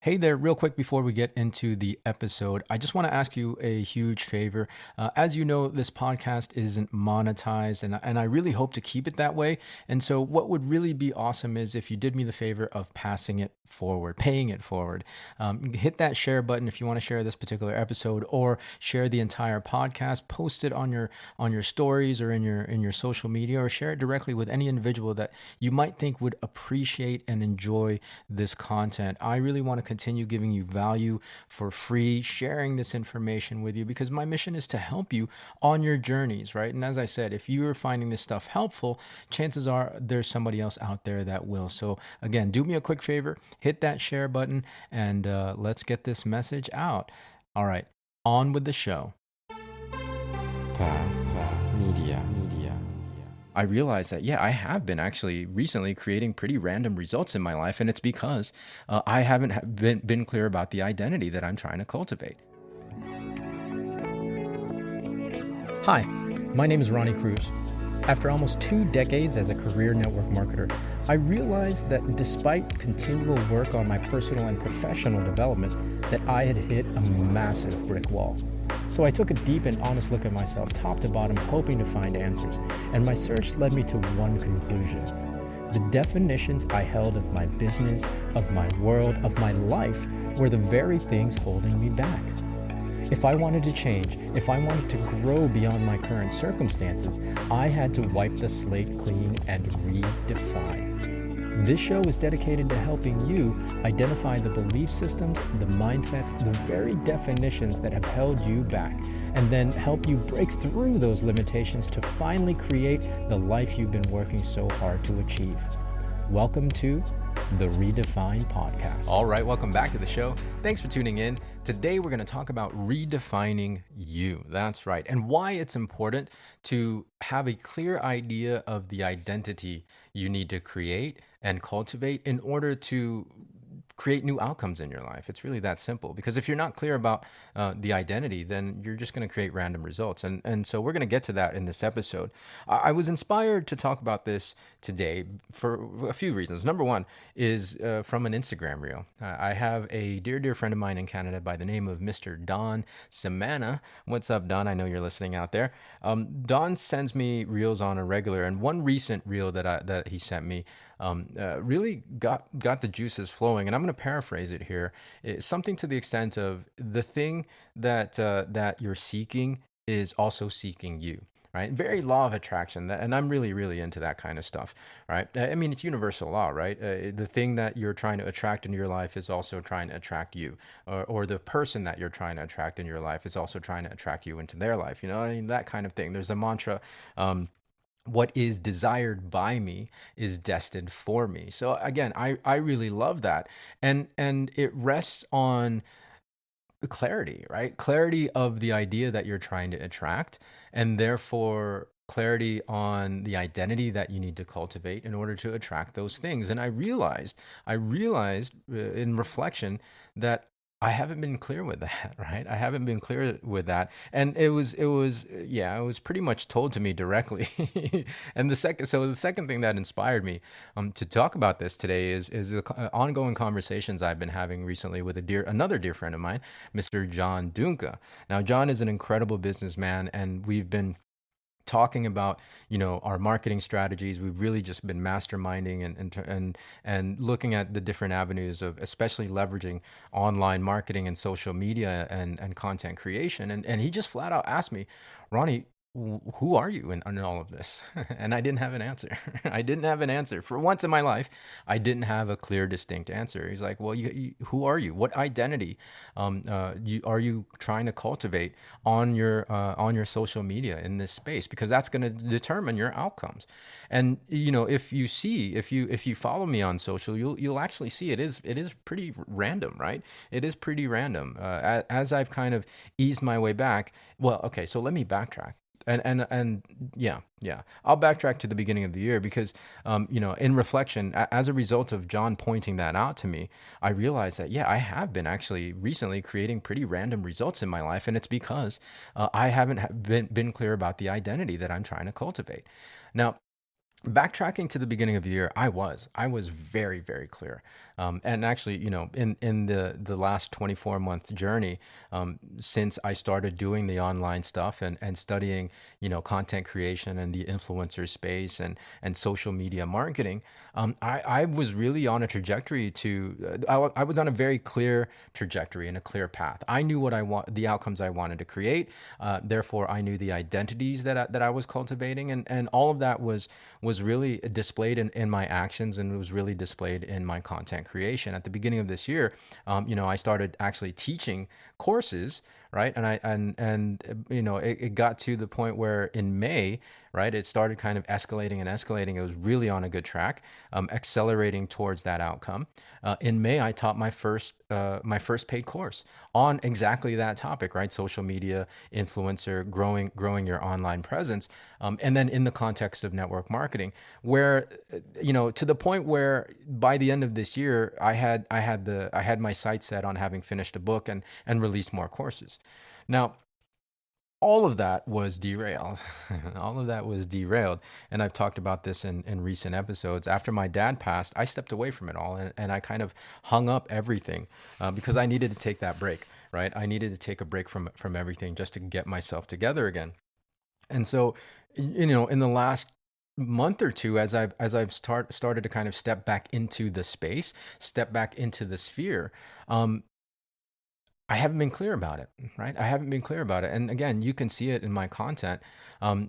Hey there, real quick before we get into the episode, I just want to ask you a huge favor. As you know, this podcast isn't monetized, and I really hope to keep it that way. And so, what would really be awesome is if you did me the favor of passing it forward, paying it forward. Hit that share button if you want to share this particular episode, or share the entire podcast. Post it on your stories or in your social media, or share it directly with any individual that you might think would appreciate and enjoy this content. I really want to continue giving you value for free, sharing this information with you, because my mission is to help you on your journeys, right? And as I said, if you're finding this stuff helpful, chances are there's somebody else out there that will. So again, do me a quick favor, hit that share button, and let's get this message out. All right, on with the show. Path Media. I realized that, I have been actually recently creating pretty random results in my life, and it's because I haven't been clear about the identity that I'm trying to cultivate. Hi, my name is Ronnie Cruz. After almost 2 decades as a career network marketer, I realized that despite continual work on my personal and professional development, that I had hit a massive brick wall. So I took a deep and honest look at myself, top to bottom, hoping to find answers, and my search led me to one conclusion. The definitions I held of my business, of my world, of my life were the very things holding me back. If I wanted to change, if I wanted to grow beyond my current circumstances, I had to wipe the slate clean and redefine. This show is dedicated to helping you identify the belief systems, the mindsets, the very definitions that have held you back, and then help you break through those limitations to finally create the life you've been working so hard to achieve. Welcome to the ReDEFINE Podcast. All right, welcome back to the show. Thanks for tuning in. Today, we're going to talk about redefining you. That's right. And why it's important to have a clear idea of the identity you need to create and cultivate in order to create new outcomes in your life. It's really that simple, because if you're not clear about the identity, then you're just going to create random results. And so we're going to get to that in this episode. I was inspired to talk about this today for a few reasons. Number one is from an Instagram reel. I have a dear friend of mine in Canada by the name of Mr. Don Samana. What's up, Don? I know you're listening out there. Don sends me reels on a regular, and one recent reel that he sent me really got the juices flowing, and I'm going to paraphrase it here. It's something to the extent of the thing that you're seeking is also seeking you. Right? Very law of attraction, and I'm really into that kind of stuff, right? I mean, it's universal law, right? The thing that you're trying to attract into your life is also trying to attract you, or the person that you're trying to attract in your life is also trying to attract you into their life. You know, I mean, that kind of thing. There's a mantra. What is desired by me is destined for me. So again, I really love that. And it rests on clarity, right? Clarity of the idea that you're trying to attract, and therefore clarity on the identity that you need to cultivate in order to attract those things. And I realized in reflection that I haven't been clear with that, right? I haven't been clear with that. And it was pretty much told to me directly. And the second thing that inspired me to talk about this today is the ongoing conversations I've been having recently with another dear friend of mine, Mr. John Dunka. Now, John is an incredible businessman, and we've been talking about, our marketing strategies. We've really just been masterminding and looking at the different avenues of especially leveraging online marketing and social media and content creation. And he just flat out asked me, Ronnie, who are you in all of this? And I didn't have an answer. I didn't have an answer. For once in my life, I didn't have a clear, distinct answer. He's like, well, who are you? What identity are you trying to cultivate on your social media in this space? Because that's going to determine your outcomes. And if you follow me on social, you'll actually see it is pretty random, right? It is pretty random. As I've kind of eased my way back. Well, okay, so let me backtrack. And yeah, I'll backtrack to the beginning of the year because, in reflection, as a result of John pointing that out to me, I realized that, I have been actually recently creating pretty random results in my life. And it's because I haven't been clear about the identity that I'm trying to cultivate. Now, Backtracking to the beginning of the year, I was very, very clear. And actually, in the last 24-month journey, since I started doing the online stuff and studying, content creation and the influencer space and social media marketing, I was really on a trajectory I was on a very clear trajectory and a clear path. I knew what I want, the outcomes I wanted to create. Therefore, I knew the identities that I was cultivating, and all of that was really displayed in my actions, and it was really displayed in my content creation. At the beginning of this year, I started actually teaching courses, right? It got to the point where in May, right, it started kind of escalating and escalating. It was really on a good track, accelerating towards that outcome. In May, I taught my first paid course on exactly that topic, right? Social media, influencer, growing your online presence, and then in the context of network marketing, where to the point where by the end of this year, I had my sights set on having finished a book and released more courses. Now, all of that was derailed. All of that was derailed. And I've talked about this in recent episodes. After my dad passed, I stepped away from it all, and I kind of hung up everything because I needed to take that break, right? I needed to take a break from everything just to get myself together again. And so, in the last month or two, as I've started to kind of step back into the space, step back into the sphere, I haven't been clear about it, right? I haven't been clear about it, and again, you can see it in my content.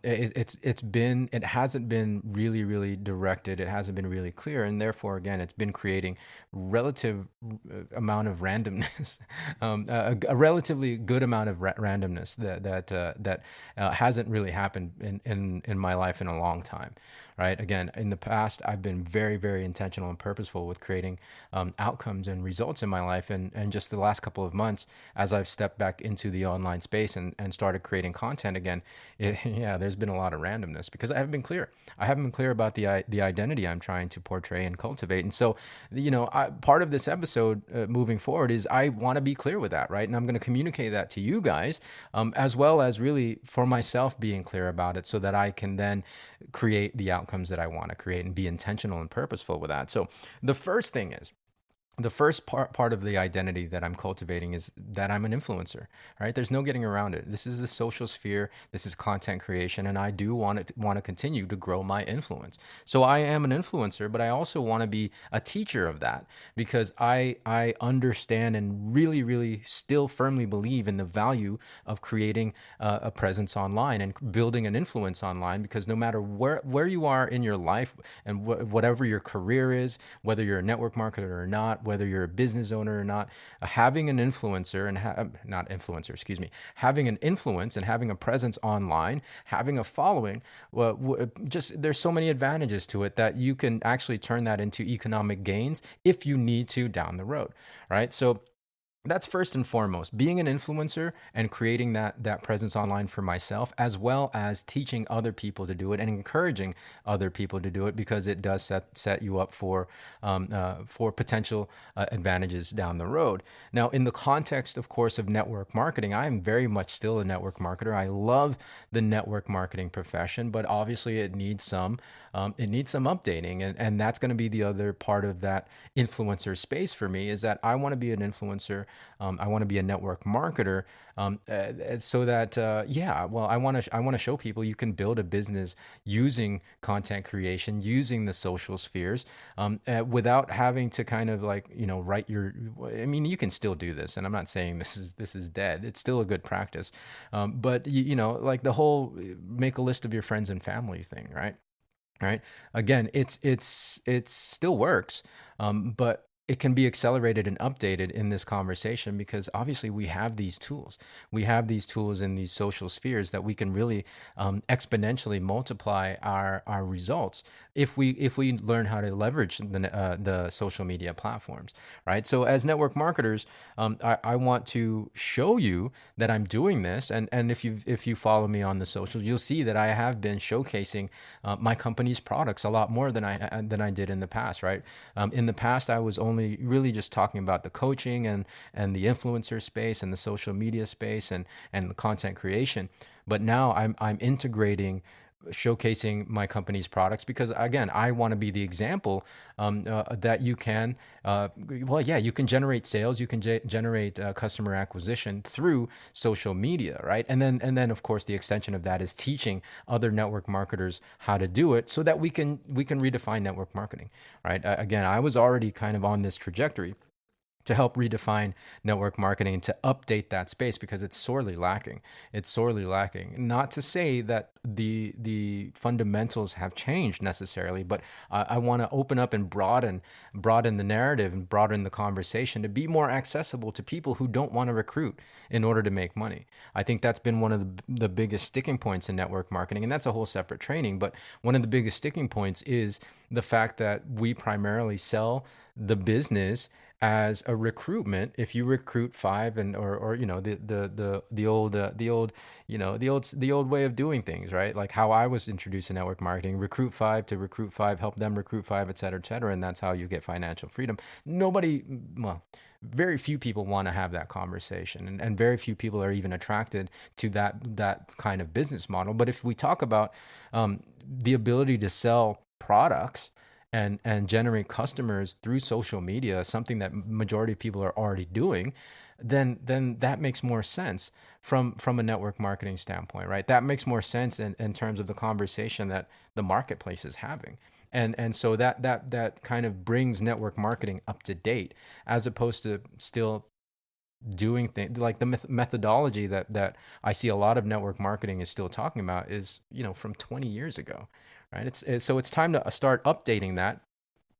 It hasn't been really, really directed. It hasn't been really clear, and therefore, again, it's been creating relative amount of randomness, a relatively good amount of randomness that hasn't really happened in my life in a long time, right? Again, in the past, I've been very, very intentional and purposeful with creating outcomes and results in my life. And just the last couple of months, as I've stepped back into the online space and started creating content again, yeah, there's been a lot of randomness because I haven't been clear. I haven't been clear about the identity I'm trying to portray and cultivate. And so, part of this episode moving forward is I want to be clear with that, right? And I'm going to communicate that to you guys, as well as really for myself being clear about it so that I can then create the outcomes that I want to create and be intentional and purposeful with that. So the first thing is, the first part of the identity that I'm cultivating is that I'm an influencer, right? There's no getting around it. This is the social sphere. This is content creation, and I do want to continue to grow my influence. So I am an influencer, but I also want to be a teacher of that because I understand and really, really still firmly believe in the value of creating a presence online and building an influence online. Because no matter where you are in your life and whatever your career is, whether you're a network marketer or not, whether you're a business owner or not, having an influencer and not influencer, excuse me, having an influence and having a presence online, having a following, well, just there's so many advantages to it that you can actually turn that into economic gains if you need to down the road, right? So that's first and foremost, being an influencer and creating that presence online for myself, as well as teaching other people to do it and encouraging other people to do it, because it does set you up for potential advantages down the road. Now, in the context, of course, of network marketing, I am very much still a network marketer. I love the network marketing profession, but obviously it needs some updating, and that's going to be the other part of that influencer space for me, is that I want to be an influencer. I want to be a network marketer, so that I want to show people you can build a business using content creation, using the social spheres, without having to kind of write your. I mean, you can still do this, and I'm not saying this is dead. It's still a good practice, but like the whole make a list of your friends and family thing, right? Right. Again, it still works, but it can be accelerated and updated in this conversation, because obviously we have these tools. We have these tools in these social spheres that we can really exponentially multiply our results if we learn how to leverage the social media platforms, right? So as network marketers, I want to show you that I'm doing this, and if you follow me on the socials, you'll see that I have been showcasing my company's products a lot more than I did in the past, right? In the past, I was only really just talking about the coaching and the influencer space and the social media space and the content creation. But now I'm integrating showcasing my company's products, because again, I want to be the example that you can, you can generate sales, you can generate customer acquisition through social media, right? And then of course the extension of that is teaching other network marketers how to do it, so that we can redefine network marketing, right? Again, I was already kind of on this trajectory to help redefine network marketing and to update that space, because it's sorely lacking. It's sorely lacking. Not to say that the fundamentals have changed necessarily, but I want to open up and broaden the narrative and broaden the conversation to be more accessible to people who don't want to recruit in order to make money. I think that's been one of the biggest sticking points in network marketing, and that's a whole separate training. But one of the biggest sticking points is the fact that we primarily sell the business as a recruitment. If you recruit five, and or the old way of doing things, right? Like how I was introduced to network marketing: recruit five to recruit five, help them recruit five, et cetera, et cetera. And that's how you get financial freedom. Nobody, well, very few people want to have that conversation, and very few people are even attracted to that kind of business model. But if we talk about the ability to sell products and generate customers through social media, something that majority of people are already doing, then that makes more sense from a network marketing standpoint, right? That makes more sense in terms of the conversation that the marketplace is having. And so that kind of brings network marketing up to date, as opposed to still doing things like the methodology that I see a lot of network marketing is still talking about is, from 20 years ago, right? So it's time to start updating that.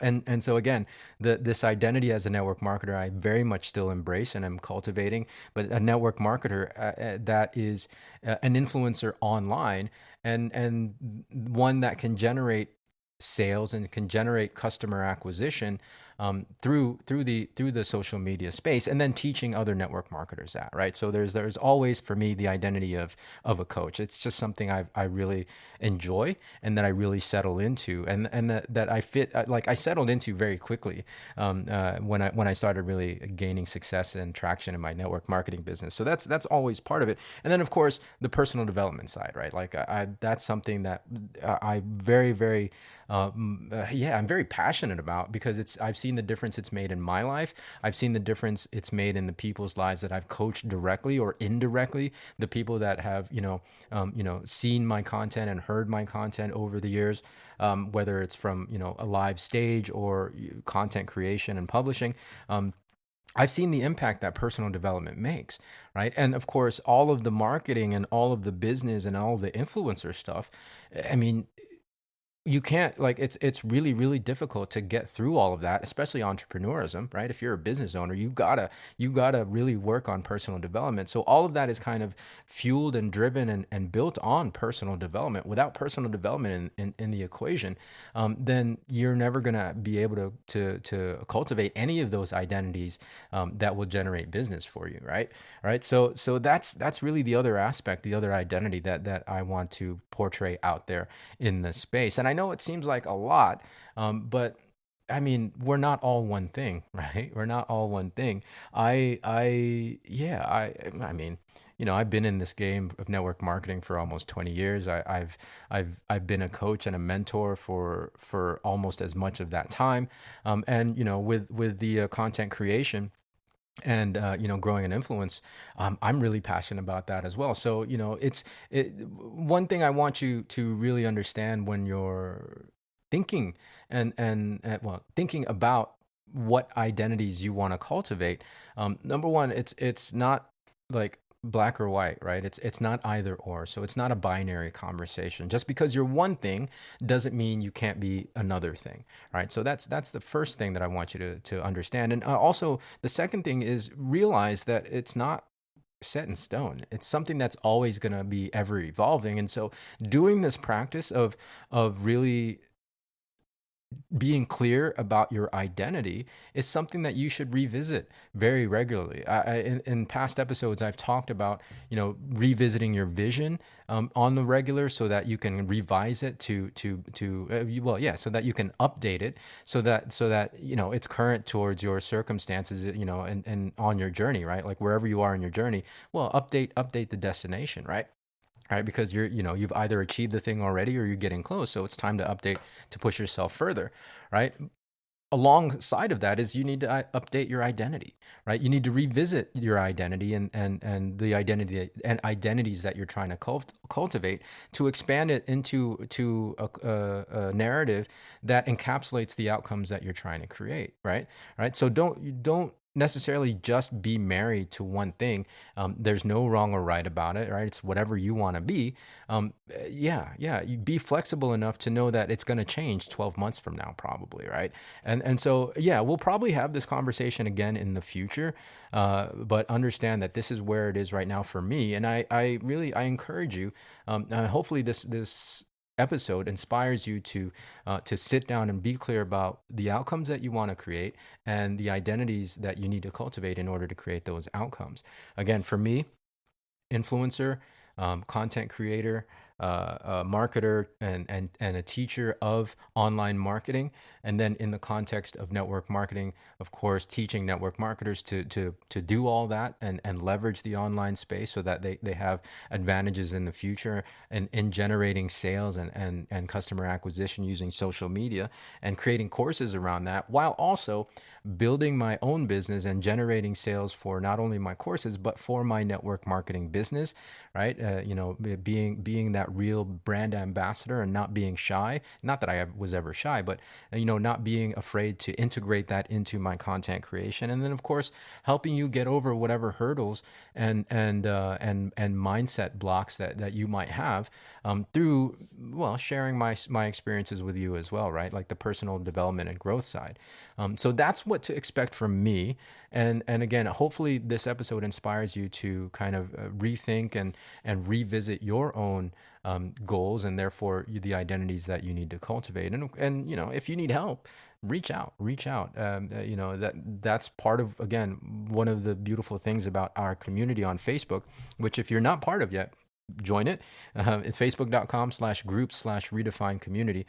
And so again, this identity as a network marketer, I very much still embrace and am cultivating. But a network marketer that is an influencer online, and one that can generate sales and can generate customer acquisition through the social media space, and then teaching other network marketers that, right? So there's always, for me, the identity of a coach. It's just something I really enjoy, and that I really settle into, and that I fit, like I settled into very quickly when I started really gaining success and traction in my network marketing business. So that's always part of it. And then of course the personal development side, right? Like that's something that I very, very I'm very passionate about, because I've seen the difference it's made in my life. I've seen the difference it's made in the people's lives that I've coached directly or indirectly, the people that have, seen my content and heard my content over the years, whether it's from, a live stage or content creation and publishing. I've seen the impact that personal development makes, right? And of course, all of the marketing and all of the business and all of the influencer stuff, I mean, you can't, like, it's really, really difficult to get through all of that, especially entrepreneurism, right? If you're a business owner, you gotta really work on personal development. So all of that is kind of fueled and driven and built on personal development. Without personal development in the equation, then you're never gonna be able to cultivate any of those identities that will generate business for you, right? Right. So that's really the other aspect, the other identity that I want to portray out there in this space. And I know it seems like a lot, but I mean, we're not all one thing, right? We're not all one thing. I mean, I've been in this game of network marketing for almost 20 years. I've been a coach and a mentor for almost as much of that time. And with the content creation and growing an influence, I'm really passionate about that as well. So one thing I want you to really understand when you're thinking thinking about what identities you want to cultivate. Number one, it's not like black or white, right? It's not either or. So it's not a binary conversation. Just because you're one thing doesn't mean you can't be another thing, right? So that's the first thing that I want you to understand. And also the second thing is realize that it's not set in stone. It's something that's always going to be ever evolving. And so doing this practice of really being clear about your identity is something that you should revisit very regularly. In past episodes, I've talked about, revisiting your vision on the regular, so that you can revise it so that you can update it so that it's current towards your circumstances, and on your journey, right? Like wherever you are in your journey, well, update the destination, right? right? Because you've either achieved the thing already or you're getting close. So it's time to update to push yourself further, right? Alongside of that is you need to update your identity, right? You need to revisit your identity and the identity and identities that you're trying to cultivate to expand it into a narrative that encapsulates the outcomes that you're trying to create, right? Right. So don't necessarily just be married to one thing. There's no wrong or right about it, right? It's whatever you want to be. You be flexible enough to know that it's going to change 12 months from now, probably, right? And so, yeah, we'll probably have this conversation again in the future, but understand that this is where it is right now for me. And I really encourage you, hopefully this episode inspires you to sit down and be clear about the outcomes that you want to create and the identities that you need to cultivate in order to create those outcomes. Again, for me, influencer, content creator, a marketer, and a teacher of online marketing. And then in the context of network marketing, of course, teaching network marketers to do all that and leverage the online space so that they have advantages in the future and in generating sales and customer acquisition using social media and creating courses around that, while also building my own business and generating sales for not only my courses, but for my network marketing business, right? Being that real brand ambassador and not being shy. Not that I was ever shy, but not being afraid to integrate that into my content creation. And then of course, helping you get over whatever hurdles and mindset blocks that you might have through, sharing my experiences with you as well, right? Like the personal development and growth side. So that's what to expect from me. And again, hopefully this episode inspires you to kind of rethink and revisit your own goals and therefore the identities that you need to cultivate. And if you need help, reach out. That's part of, again, one of the beautiful things about our community on Facebook, which if you're not part of yet, join it. It's facebook.com/groups/redefine community.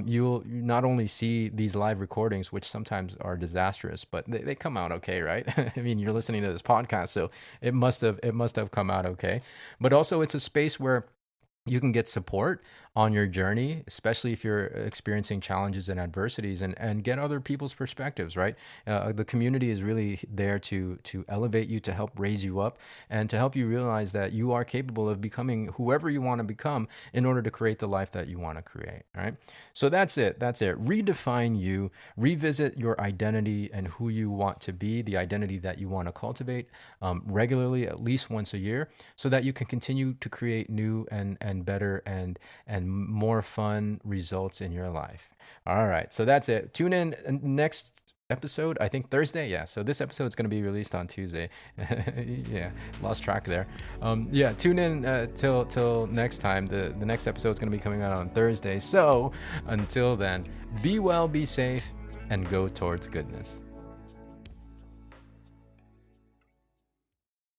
You'll not only see these live recordings, which sometimes are disastrous, but they come out okay, right? I mean, you're listening to this podcast, so it must have come out okay. But also it's a space where you can get support on your journey, especially if you're experiencing challenges and adversities, and get other people's perspectives, right? The community is really there to elevate you, to help raise you up, and to help you realize that you are capable of becoming whoever you want to become in order to create the life that you want to create, right? So that's it. Redefine you, revisit your identity and who you want to be, the identity that you want to cultivate regularly, at least once a year, so that you can continue to create new and better and more fun results in your life. All right, so that's it. Tune in next episode, I think Thursday. Yeah, so this episode is going to be released on Tuesday. Yeah, lost track there. Tune in till next time. The next episode is going to be coming out on Thursday. So until then, be well, be safe, and go towards goodness.